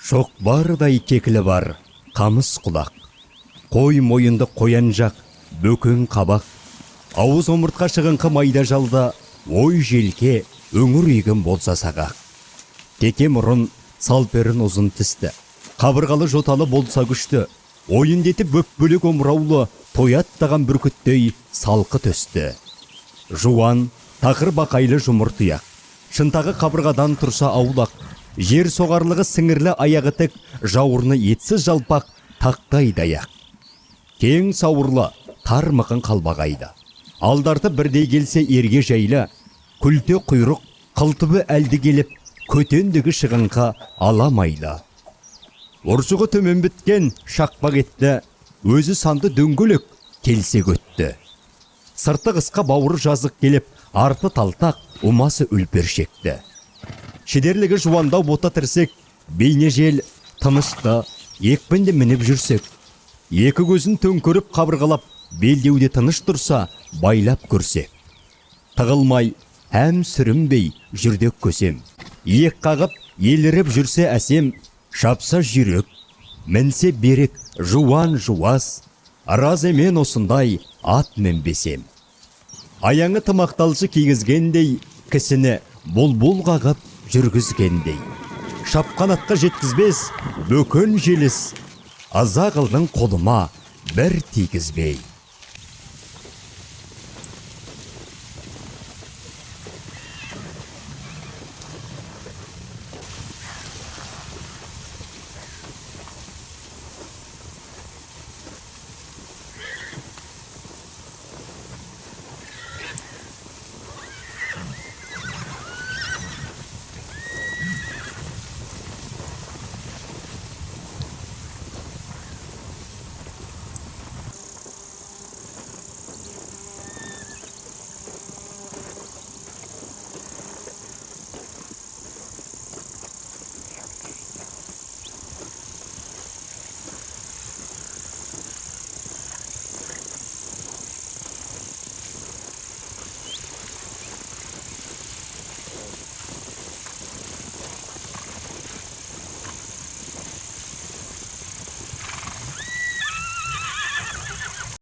Шоқ бардай кекілі бар, қамыс құлақ. Қой мойынды қоянжақ, бөкін қабақ. Ауыз омыртқа шығыңқы майда жалда, ой желке, өңір егін болса сағақ. Теке мұрын, салперін ұзын тісті. Қабырғалы жоталы болса күшті. Ойындетіп бөп бөлік омыраулы, тояттаған бүркіттей салқы төсті. Жуан, тақыр бақайлы жұмыртыяқ. Шынтағы қабырғадан тұрса аулақ. Жер соғарлығы сіңірлі аяғы тік, жауырны етсіз жалпақ, тақтай даяқ. Кең сауырлы, тар мықын қалбағайды. Алдарты бірдей келсе ерге жайлы, күлте құйрық, қылтыбы әлді келіп, көтендігі шығынға аламайлы. Оршығы төмен біткен шақпақ етті, өзі санды дөңгөлік келсе көтті. Сырты қысқа бауыры жазық келіп, арты талтақ, умасы үлпершекті. Шедерлігі жуандау бота тірсек, бейне жел тынышты, екпінді мініп жүрсек. Екі көзін төңкөріп қабырғалап, белдеуде тыныш тұрса, байлап көрсек. Тығылмай, әм сүрінбей жүрдек көсем. Иек қағып, еліріп жүрсе әсем, шапса жүрек, мінсе берек, жуан жуас. Араз емен осындай ат мінбесем. Аяңы тымақталшы кигізгендей, кісіні бұлбұл қағып жүргізгендей. Шапқан атқа жеткізбес, бөкін желіс, аза қылдың қолыма бір тигізбей.